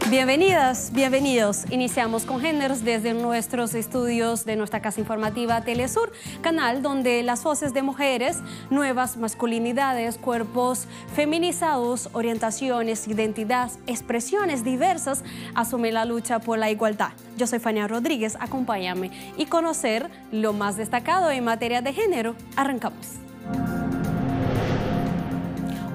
Bienvenidas, bienvenidos. Iniciamos con Géneros desde nuestros estudios de nuestra casa informativa Telesur, canal donde las voces de mujeres, nuevas masculinidades, cuerpos feminizados, orientaciones, identidades, expresiones diversas asumen la lucha por la igualdad. Yo soy Fania Rodríguez, acompáñame y conocer lo más destacado en materia de género. Arrancamos.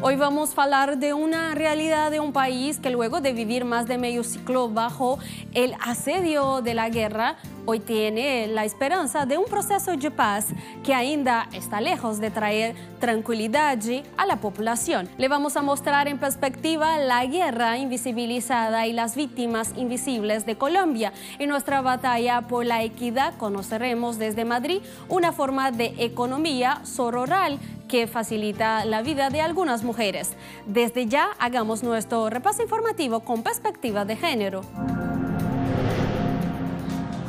Hoy vamos a hablar de una realidad de un país que luego de vivir más de medio siglo bajo el asedio de la guerra, hoy tiene la esperanza de un proceso de paz que ainda está lejos de traer tranquilidad a la población. Le vamos a mostrar en perspectiva la guerra invisibilizada y las víctimas invisibles de Colombia. En nuestra batalla por la equidad conoceremos desde Madrid una forma de economía sororal que facilita la vida de algunas mujeres. Desde ya hagamos nuestro repaso informativo con perspectiva de género.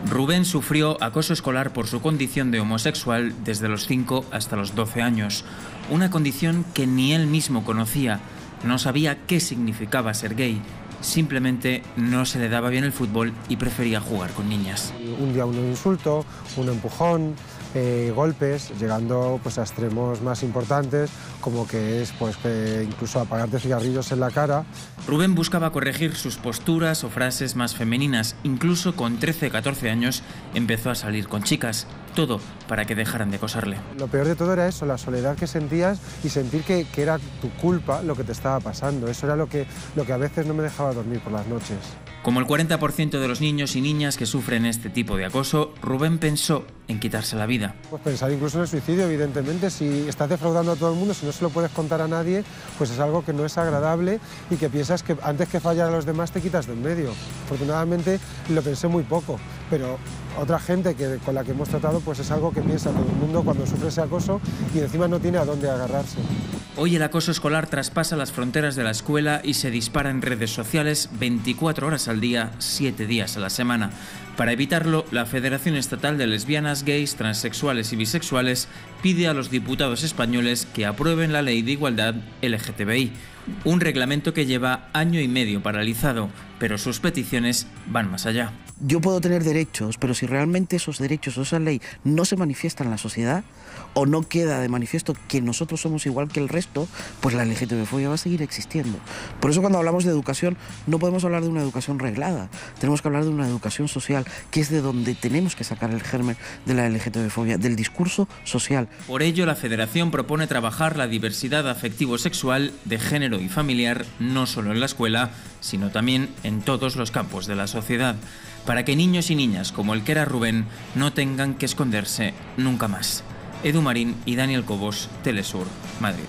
Rubén sufrió acoso escolar por su condición de homosexual desde los 5 hasta los 12 años, una condición que ni él mismo conocía. No sabía qué significaba ser gay, simplemente no se le daba bien el fútbol y prefería jugar con niñas. Un día un insulto, un empujón, golpes, llegando pues a extremos más importantes, como que es pues incluso apagarte cigarrillos en la cara. Rubén buscaba corregir sus posturas o frases más femeninas. Incluso con 13-14 años empezó a salir con chicas. Todo para que dejaran de acosarle. Lo peor de todo era eso, la soledad que sentías y sentir que era tu culpa lo que te estaba pasando. Eso era lo que a veces no me dejaba dormir por las noches. Como el 40% de los niños y niñas que sufren este tipo de acoso, Rubén pensó en quitarse la vida. Pues pensar incluso en el suicidio, evidentemente. Si estás defraudando a todo el mundo, si no se lo puedes contar a nadie, pues es algo que no es agradable y que piensas que antes que fallar a los demás te quitas de en medio. Afortunadamente lo pensé muy poco, pero otra gente con la que hemos tratado pues es algo que piensa todo el mundo cuando sufre ese acoso y encima no tiene a dónde agarrarse. Hoy el acoso escolar traspasa las fronteras de la escuela y se dispara en redes sociales 24 horas al día, 7 días a la semana. Para evitarlo, la Federación Estatal de Lesbianas, Gays, Transexuales y Bisexuales pide a los diputados españoles que aprueben la Ley de Igualdad LGTBI, un reglamento que lleva año y medio paralizado, pero sus peticiones van más allá. Yo puedo tener derechos, pero si realmente esos derechos o esa ley no se manifiestan en la sociedad o no queda de manifiesto que nosotros somos igual que el resto, pues la LGTB-fobia va a seguir existiendo. Por eso cuando hablamos de educación no podemos hablar de una educación reglada, tenemos que hablar de una educación social, que es de donde tenemos que sacar el germen de la LGTB-fobia, del discurso social. Por ello, la Federación propone trabajar la diversidad afectivo-sexual, de género y familiar, no solo en la escuela, sino también en todos los campos de la sociedad, para que niños y niñas como el que era Rubén no tengan que esconderse nunca más. Edu Marín y Daniel Cobos, Telesur, Madrid.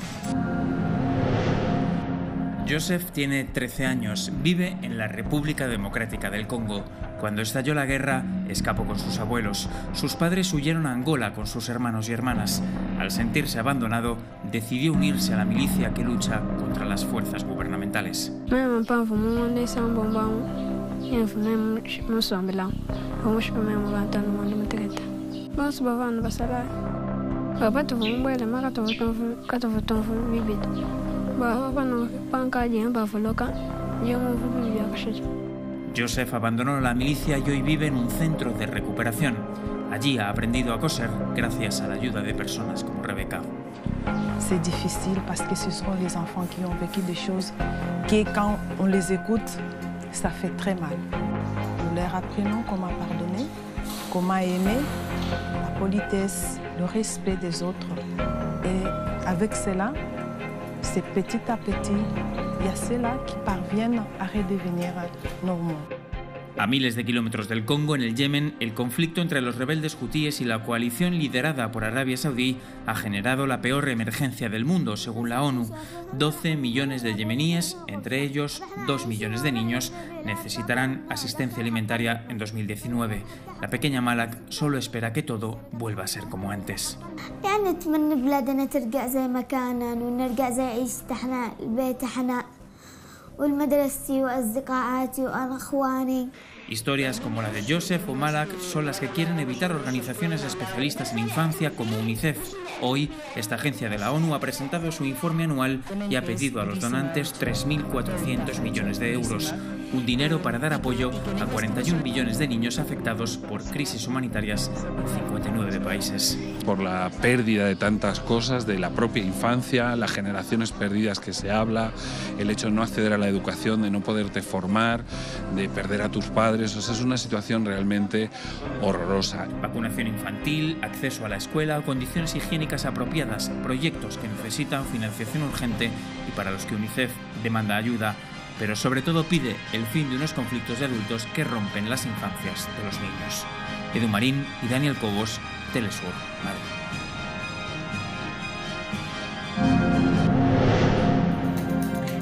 Joseph tiene 13 años, vive en la República Democrática del Congo. Cuando estalló la guerra, escapó con sus abuelos. Sus padres huyeron a Angola con sus hermanos y hermanas. Al sentirse abandonado, decidió unirse a la milicia que lucha contra las fuerzas gubernamentales. Joseph abandonó la milicia y hoy vive en un centro de recuperación. Allí ha aprendido a coser gracias a la ayuda de personas como Rebeca. C'est difficile parce que ce sont les enfants qui ont vécu des choses que quand on les écoute, ça fait très mal. Nous leur apprenons comment pardonner, comment aimer, la politesse, le respect des autres. Et avec cela, c'est petit à petit, il y a ceux-là qui parviennent à redevenir normaux. A miles de kilómetros del Congo, en el Yemen, el conflicto entre los rebeldes hutíes y la coalición liderada por Arabia Saudí ha generado la peor emergencia del mundo, según la ONU. 12 millones de yemeníes, entre ellos 2 millones de niños, necesitarán asistencia alimentaria en 2019. La pequeña Malak solo espera que todo vuelva a ser como antes. Historias como la de Joseph o Malak son las que quieren evitar organizaciones especialistas en infancia como UNICEF. Hoy, esta agencia de la ONU ha presentado su informe anual y ha pedido a los donantes 3.400 millones de euros, un dinero para dar apoyo a 41 millones de niños afectados por crisis humanitarias en 59 países. Por la pérdida de tantas cosas, de la propia infancia, las generaciones perdidas que se habla, el hecho de no acceder a la educación, de no poderte formar, de perder a tus padres, o sea, es una situación realmente horrorosa. Vacunación infantil, acceso a la escuela, condiciones higiénicas apropiadas, proyectos que necesitan financiación urgente y para los que UNICEF demanda ayuda, pero sobre todo pide el fin de unos conflictos de adultos que rompen las infancias de los niños. Edu Marín y Daniel Cobos, Telesur, Madrid.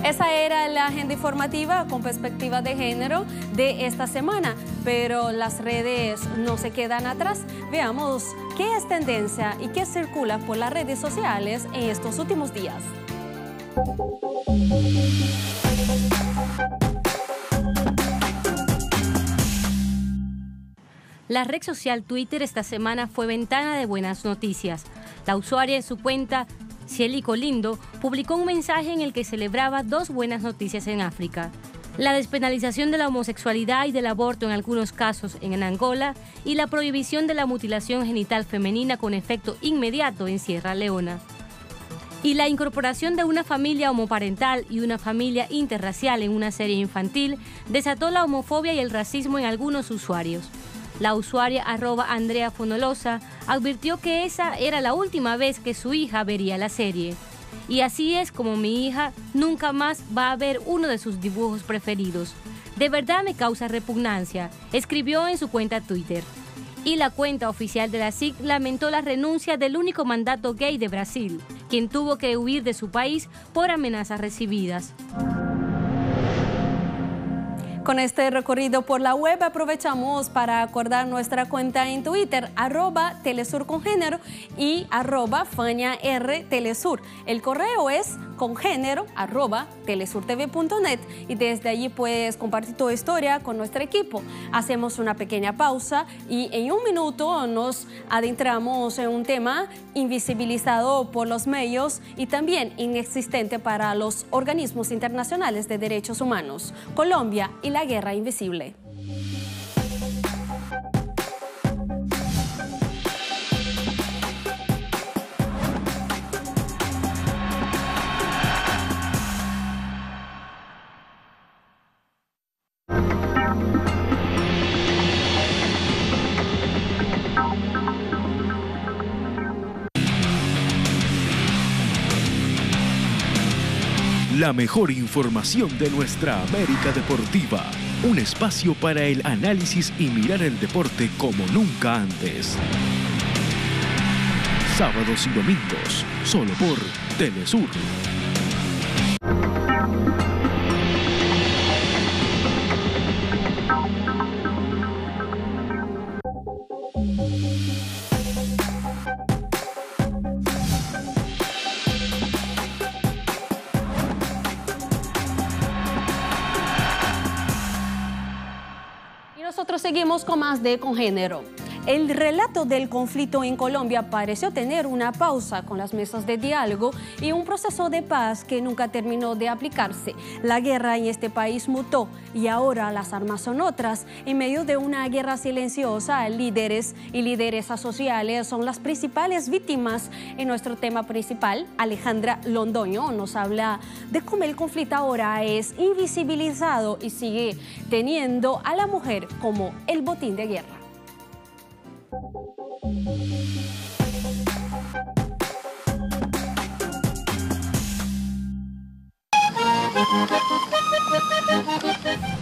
Esa era la agenda informativa con perspectiva de género de esta semana, pero las redes no se quedan atrás. Veamos qué es tendencia y qué circula por las redes sociales en estos últimos días. La red social Twitter esta semana fue ventana de buenas noticias. La usuaria en su cuenta, Cieli Colindo, publicó un mensaje en el que celebraba dos buenas noticias en África: la despenalización de la homosexualidad y del aborto en algunos casos en Angola y la prohibición de la mutilación genital femenina con efecto inmediato en Sierra Leona. Y la incorporación de una familia homoparental y una familia interracial en una serie infantil desató la homofobia y el racismo en algunos usuarios. La usuaria @AndreaFonolosa advirtió que esa era la última vez que su hija vería la serie. Y así es como mi hija nunca más va a ver uno de sus dibujos preferidos. De verdad me causa repugnancia, escribió en su cuenta Twitter. Y la cuenta oficial de la SIC lamentó la renuncia del único mandato gay de Brasil, quien tuvo que huir de su país por amenazas recibidas. Con este recorrido por la web aprovechamos para acordar nuestra cuenta en Twitter, @telesurcongénero y @FaniaRTelesur. El correo es congénero@telesurtv.net y desde allí puedes compartir tu historia con nuestro equipo. Hacemos una pequeña pausa y en un minuto nos adentramos en un tema invisibilizado por los medios y también inexistente para los organismos internacionales de derechos humanos: Colombia y la guerra invisible. La mejor información de nuestra América Deportiva. Un espacio para el análisis y mirar el deporte como nunca antes. Sábados y domingos, solo por Telesur. Nosotros seguimos con más de Congénero. El relato del conflicto en Colombia pareció tener una pausa con las mesas de diálogo y un proceso de paz que nunca terminó de aplicarse. La guerra en este país mutó y ahora las armas son otras. En medio de una guerra silenciosa, líderes y lideresas sociales son las principales víctimas. En nuestro tema principal, Alejandra Londoño nos habla de cómo el conflicto ahora es invisibilizado y sigue teniendo a la mujer como el botín de guerra.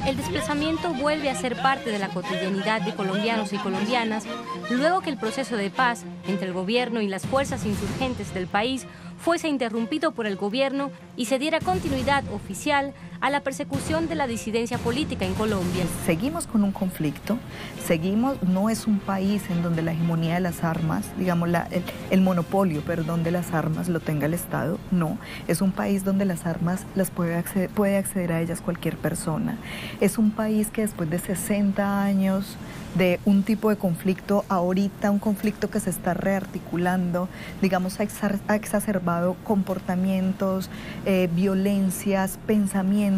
El desplazamiento vuelve a ser parte de la cotidianidad de colombianos y colombianas luego que el proceso de paz entre el gobierno y las fuerzas insurgentes del país fuese interrumpido por el gobierno y se diera continuidad oficial a la persecución de la disidencia política en Colombia. Seguimos con un conflicto, no es un país en donde la hegemonía de las armas, digamos el monopolio, de las armas lo tenga el Estado, no. Es un país donde las armas puede acceder a ellas cualquier persona. Es un país que después de 60 años de un tipo de conflicto, ahorita un conflicto que se está rearticulando, digamos, ha exacerbado comportamientos, violencias, pensamientos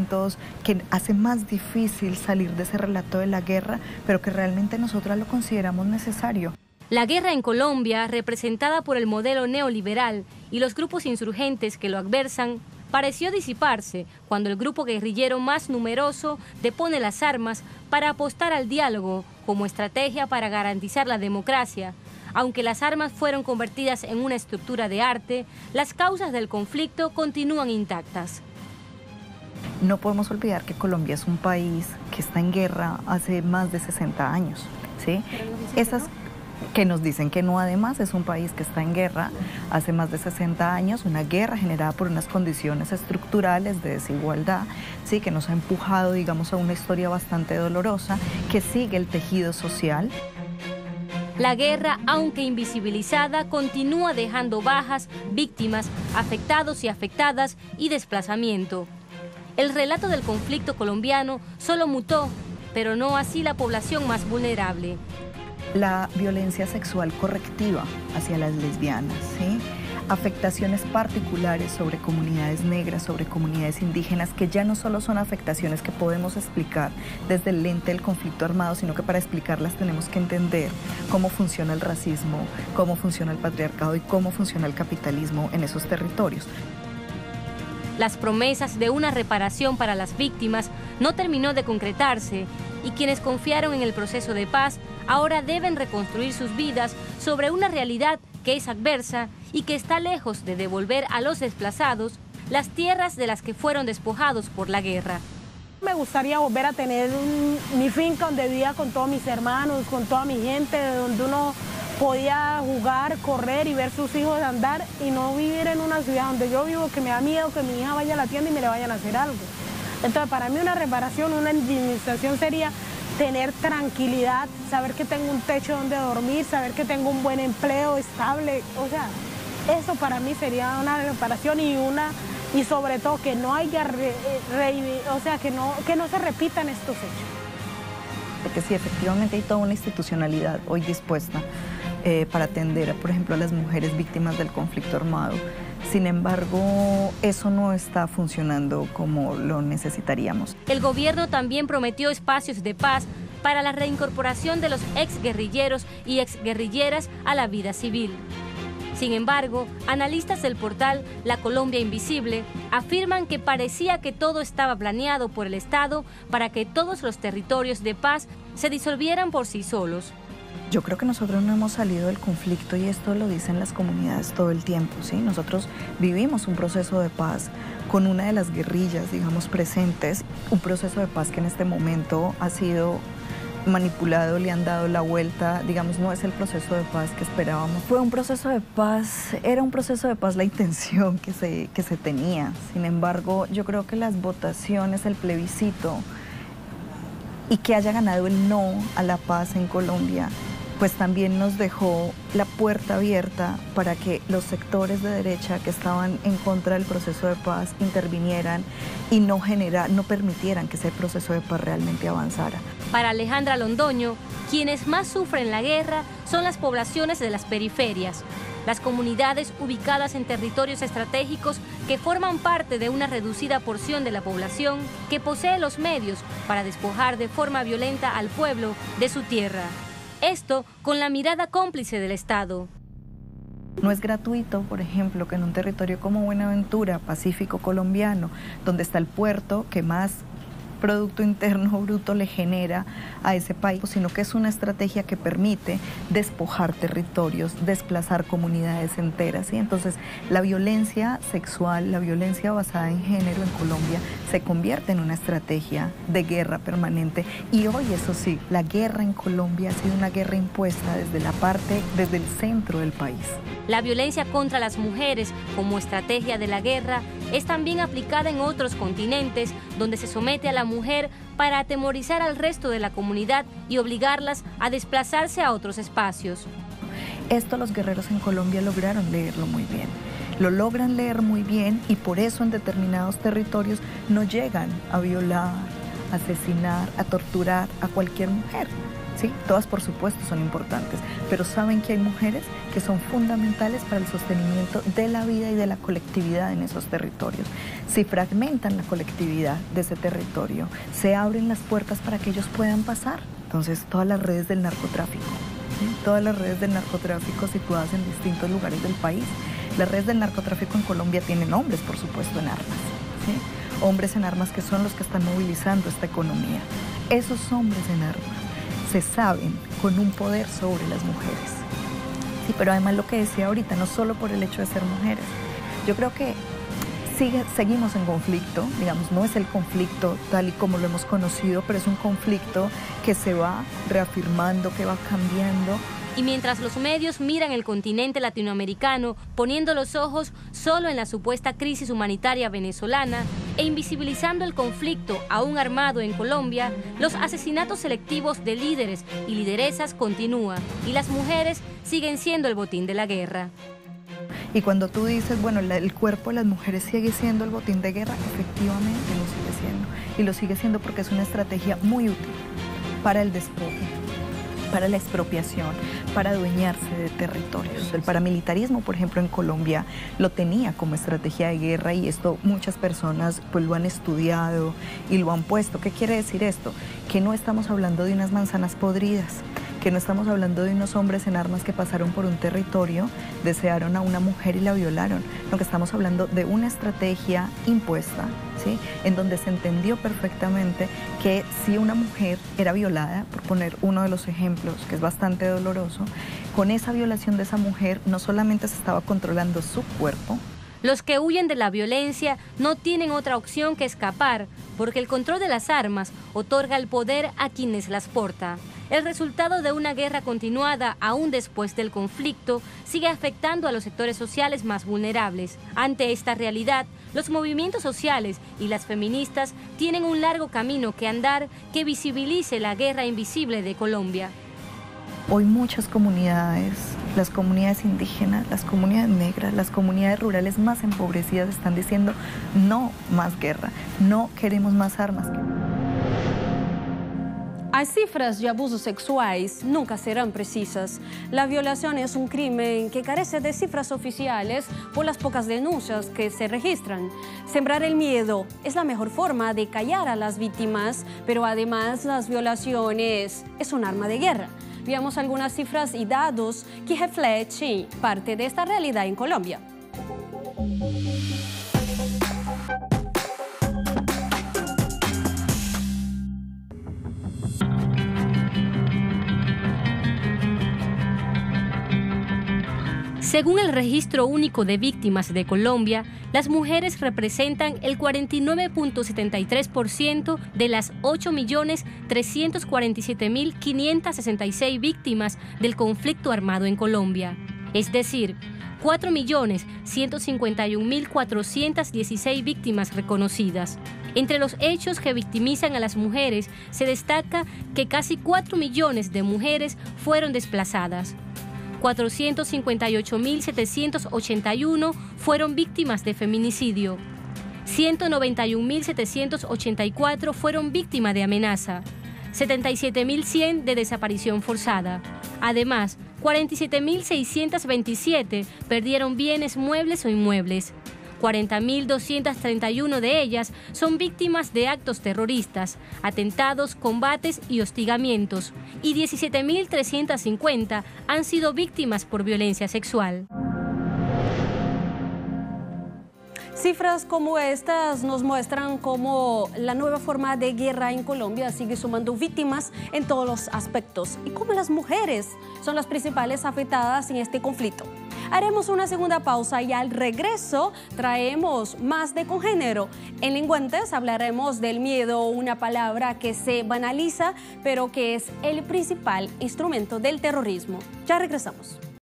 que hace más difícil salir de ese relato de la guerra, pero que realmente nosotras lo consideramos necesario. La guerra en Colombia, representada por el modelo neoliberal y los grupos insurgentes que lo adversan, pareció disiparse cuando el grupo guerrillero más numeroso depone las armas para apostar al diálogo como estrategia para garantizar la democracia. Aunque las armas fueron convertidas en una estructura de arte, las causas del conflicto continúan intactas. No podemos olvidar que Colombia es un país que está en guerra hace más de 60 años, ¿sí? Esas que nos dicen que no, además es un país que está en guerra hace más de 60 años, una guerra generada por unas condiciones estructurales de desigualdad, ¿sí? Que nos ha empujado, digamos, a una historia bastante dolorosa que sigue el tejido social. La guerra, aunque invisibilizada, continúa dejando bajas, víctimas, afectados y afectadas y desplazamiento. El relato del conflicto colombiano solo mutó, pero no así la población más vulnerable. La violencia sexual correctiva hacia las lesbianas, ¿sí? Afectaciones particulares sobre comunidades negras, sobre comunidades indígenas, que ya no solo son afectaciones que podemos explicar desde el lente del conflicto armado, sino que para explicarlas tenemos que entender cómo funciona el racismo, cómo funciona el patriarcado y cómo funciona el capitalismo en esos territorios. Las promesas de una reparación para las víctimas no terminó de concretarse y quienes confiaron en el proceso de paz ahora deben reconstruir sus vidas sobre una realidad que es adversa y que está lejos de devolver a los desplazados las tierras de las que fueron despojados por la guerra. Me gustaría volver a tener mi finca donde vivía con todos mis hermanos, con toda mi gente, donde uno podía jugar, correr y ver sus hijos andar y no vivir en una ciudad donde yo vivo que me da miedo que mi hija vaya a la tienda y me le vayan a hacer algo. Entonces, para mí una reparación, una indemnización sería tener tranquilidad, saber que tengo un techo donde dormir, saber que tengo un buen empleo estable, o sea, eso para mí sería una reparación y sobre todo que no haya, o sea, que no se repitan estos hechos. Porque sí, efectivamente hay toda una institucionalidad hoy dispuesta para atender, por ejemplo, a las mujeres víctimas del conflicto armado. Sin embargo, eso no está funcionando como lo necesitaríamos. El gobierno también prometió espacios de paz para la reincorporación de los exguerrilleros y exguerrilleras a la vida civil. Sin embargo, analistas del portal La Colombia Invisible afirman que parecía que todo estaba planeado por el Estado para que todos los territorios de paz se disolvieran por sí solos. Yo creo que nosotros no hemos salido del conflicto y esto lo dicen las comunidades todo el tiempo, ¿sí? Nosotros vivimos un proceso de paz con una de las guerrillas, digamos, presentes, un proceso de paz que en este momento ha sido manipulado, le han dado la vuelta, digamos, no es el proceso de paz que esperábamos. Fue un proceso de paz, era un proceso de paz la intención que se tenía. Sin embargo, yo creo que las votaciones, el plebiscito y que haya ganado el no a la paz en Colombia, pues también nos dejó la puerta abierta para que los sectores de derecha que estaban en contra del proceso de paz intervinieran y no permitieran que ese proceso de paz realmente avanzara. Para Alejandra Londoño, quienes más sufren la guerra son las poblaciones de las periferias, las comunidades ubicadas en territorios estratégicos que forman parte de una reducida porción de la población que posee los medios para despojar de forma violenta al pueblo de su tierra. Esto con la mirada cómplice del Estado. No es gratuito, por ejemplo, que en un territorio como Buenaventura, Pacífico colombiano, donde está el puerto que más Producto Interno Bruto le genera a ese país, sino que es una estrategia que permite despojar territorios, desplazar comunidades enteras, ¿sí? Entonces, la violencia sexual, la violencia basada en género en Colombia se convierte en una estrategia de guerra permanente y hoy, eso sí, la guerra en Colombia ha sido una guerra impuesta desde el centro del país. La violencia contra las mujeres como estrategia de la guerra es también aplicada en otros continentes, donde se somete a la mujer para atemorizar al resto de la comunidad y obligarlas a desplazarse a otros espacios. Esto los guerreros en Colombia lograron leerlo muy bien. Lo logran leer muy bien y por eso en determinados territorios no llegan a violar, a asesinar, a torturar a cualquier mujer. ¿Sí? Todas por supuesto son importantes, pero saben que hay mujeres que son fundamentales para el sostenimiento de la vida y de la colectividad en esos territorios. Si fragmentan la colectividad de ese territorio, se abren las puertas para que ellos puedan pasar. Entonces, todas las redes del narcotráfico, ¿sí? Todas las redes del narcotráfico situadas en distintos lugares del país. Las redes del narcotráfico en Colombia tienen hombres, por supuesto, en armas, ¿sí? Hombres en armas que son los que están movilizando esta economía. Esos hombres en armas se saben con un poder sobre las mujeres. Sí, pero además lo que decía ahorita, no solo por el hecho de ser mujeres. Yo creo que seguimos en conflicto, digamos, no es el conflicto tal y como lo hemos conocido, pero es un conflicto que se va reafirmando, que va cambiando. Y mientras los medios miran el continente latinoamericano, poniendo los ojos solo en la supuesta crisis humanitaria venezolana e invisibilizando el conflicto aún armado en Colombia, los asesinatos selectivos de líderes y lideresas continúan y las mujeres siguen siendo el botín de la guerra. Y cuando tú dices, bueno, el cuerpo de las mujeres sigue siendo el botín de guerra, efectivamente lo sigue siendo. Y lo sigue siendo porque es una estrategia muy útil para el despojo, para la expropiación, para adueñarse de territorios. El paramilitarismo, por ejemplo, en Colombia lo tenía como estrategia de guerra y esto muchas personas pues lo han estudiado y lo han puesto. ¿Qué quiere decir esto? Que no estamos hablando de unas manzanas podridas, que no estamos hablando de unos hombres en armas que pasaron por un territorio, desearon a una mujer y la violaron. No, que estamos hablando de una estrategia impuesta, ¿sí? En donde se entendió perfectamente que si una mujer era violada, por poner uno de los ejemplos que es bastante doloroso, con esa violación de esa mujer no solamente se estaba controlando su cuerpo. Los que huyen de la violencia no tienen otra opción que escapar, porque el control de las armas otorga el poder a quienes las porta. El resultado de una guerra continuada, aún después del conflicto, sigue afectando a los sectores sociales más vulnerables. Ante esta realidad, los movimientos sociales y las feministas tienen un largo camino que andar que visibilice la guerra invisible de Colombia. Hoy muchas comunidades, las comunidades indígenas, las comunidades negras, las comunidades rurales más empobrecidas están diciendo no más guerra, no queremos más armas. As cifras de abusos sexuais nunca serán precisas. La violación es un crimen que carece de cifras oficiales por las pocas denuncias que se registran. Sembrar el miedo es la mejor forma de callar a las víctimas, pero además las violaciones es un arma de guerra. Veamos algunas cifras y datos que reflejan parte de esta realidad en Colombia. Según el Registro Único de Víctimas de Colombia, las mujeres representan el 49.73% de las 8.347.566 víctimas del conflicto armado en Colombia. Es decir, 4.151.416 víctimas reconocidas. Entre los hechos que victimizan a las mujeres se destaca que casi 4 millones de mujeres fueron desplazadas. 458.781 fueron víctimas de feminicidio, 191.784 fueron víctimas de amenaza, 77.100 de desaparición forzada. Además, 47.627 perdieron bienes muebles o inmuebles. 40.231 de ellas son víctimas de actos terroristas, atentados, combates y hostigamientos, y 17.350 han sido víctimas por violencia sexual. Cifras como estas nos muestran cómo la nueva forma de guerra en Colombia sigue sumando víctimas en todos los aspectos y cómo las mujeres son las principales afectadas en este conflicto. Haremos una segunda pausa y al regreso traemos más de Congénero. En Lingüentes hablaremos del miedo, una palabra que se banaliza, pero que es el principal instrumento del terrorismo. Ya regresamos.